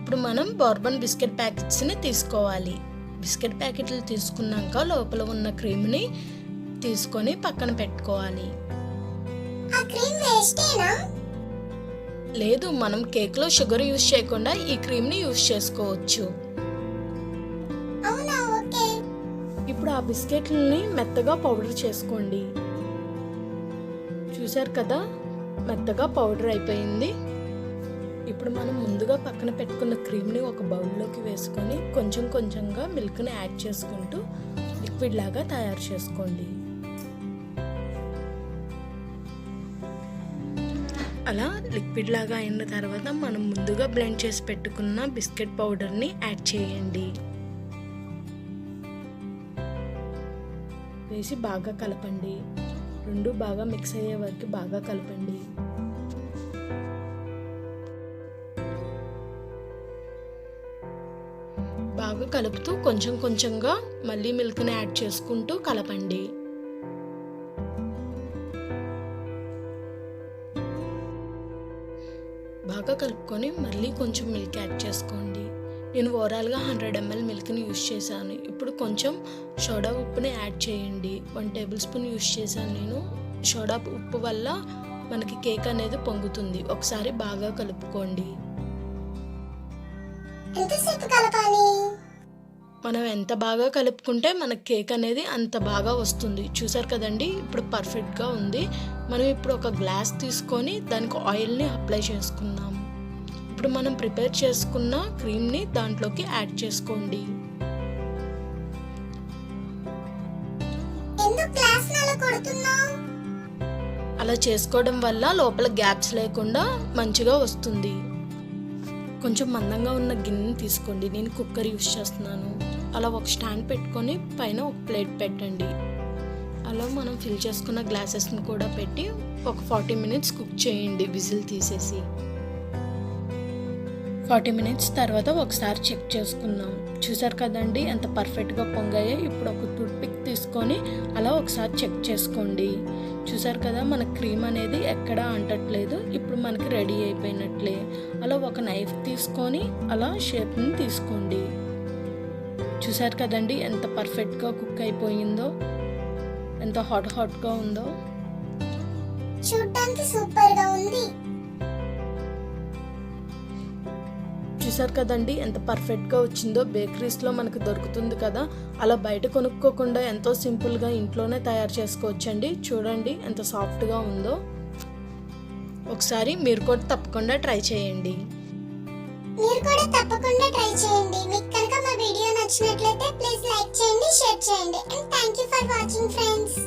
ఇప్పుడు మనం bourbon biscuit ప్యాకెట్స్ని తీసుకోవాలి. బిస్కెట్ ప్యాకెట్లు తీసుకున్నాక లోపల ఉన్న క్రీమ్ని తీసుకొని పక్కన పెట్టుకోవాలి. లేదు, మనం కేక్లో షుగర్ యూజ్ చేయకుండా ఈ క్రీమ్ని యూజ్ చేసుకోవచ్చు. ఇప్పుడు ఆ బిస్కెట్లని మెత్తగా పౌడర్ చేసుకోండి. చూసారు కదా, మెత్తగా పౌడర్ అయిపోయింది. ఇప్పుడు మనం ముందుగా పక్కన పెట్టుకున్న క్రీమ్ని ఒక బౌల్లోకి వేసుకొని కొంచెం కొంచెంగా మిల్క్ని యాడ్ చేసుకుంటూ లిక్విడ్ లాగా తయారు చేసుకోండి. అలా లిక్విడ్ లాగా అయిన తర్వాత మనం ముందుగా బ్లెండ్ చేసి పెట్టుకున్న బిస్కెట్ పౌడర్ని యాడ్ చేయండి. వేసి బాగా కలపండి. రెండు బాగా మిక్స్ అయ్యే వరకు బాగా కలపండి. బాగా కలుపుతూ కొంచెం కొంచెంగా మళ్ళీ మిల్క్ని యాడ్ చేసుకుంటూ కలపండి. బాగా కలుపుకొని మళ్ళీ కొంచెం మిల్క్ యాడ్ చేసుకోండి. నేను ఓవరాల్గా 100 ml మిల్క్ని యూజ్ చేశాను. ఇప్పుడు కొంచెం సోడా ఉప్పుని యాడ్ చేయండి. 1 టేబుల్ స్పూన్ యూజ్ చేశాను నేను. సోడా ఉప్పు వల్ల మనకి కేక్ అనేది పొంగుతుంది. ఒకసారి బాగా కలుపుకోండి. మనం ఎంత బాగా కలుపుకుంటే మన కేక్ అనేది అంత బాగా వస్తుంది. చూసారు కదండి, ఇప్పుడు పర్ఫెక్ట్గా ఉంది. మనం ఇప్పుడు ఒక గ్లాస్ తీసుకొని దానికి ఆయిల్ని అప్లై చేసుకుందాం. ఇప్పుడు మనం ప్రిపేర్ చేసుకున్న క్రీమ్ని దాంట్లోకి యాడ్ చేసుకోండి. అలా చేసుకోవడం వల్ల లోపల గ్యాప్స్ లేకుండా మంచిగా వస్తుంది. కొంచెం మందంగా ఉన్న గిన్నెని తీసుకోండి. నేను కుక్కర్ యూజ్ చేస్తున్నాను. అలా ఒక స్టాండ్ పెట్టుకొని పైన ఒక ప్లేట్ పెట్టండి. అలా మనం ఫిల్ చేసుకున్న గ్లాసెస్ని కూడా పెట్టి ఒక 40 minutes కుక్ చేయండి విజిల్ తీసేసి. 40 minutes తర్వాత ఒకసారి చెక్ చేసుకుందాం. చూసారు కదండి ఎంత పర్ఫెక్ట్గా పొంగాయో. ఇప్పుడు ఒక టూత్ పిక్ తీసుకొని అలా ఒకసారి చెక్ చేసుకోండి. చూసారు కదా, మన క్రీమ్ అనేది ఎక్కడా అంటట్లేదు. ఇప్పుడు మనకి రెడీ అయిపోయినట్లే. అలా ఒక నైఫ్ తీసుకొని అలా షేప్ని తీసుకోండి. చూసారు కదండి ఎంత పర్ఫెక్ట్గా కుక్ అయిపోయిందో, ఎంత హాట్గా ఉందో. చూడడానికి సూపర్గా ఉంది. చూసారు కదండి ఎంత పర్ఫెక్ట్గా వచ్చిందో. బేకరీస్లో మనకు దొరుకుతుంది కదా, అలా బయట కొనుక్కోకుండా ఎంతో సింపుల్గా ఇంట్లోనే తయారు చేసుకోవచ్చండి. చూడండి ఎంత సాఫ్ట్గా ఉందో. ఒకసారి మీరు కూడా తప్పకుండా ట్రై చేయండి. మీకు కనుక మా వీడియో నచ్చినట్లయితే ప్లీజ్ లైక్ చేయండి, షేర్ చేయండి. And thank you for watching friends.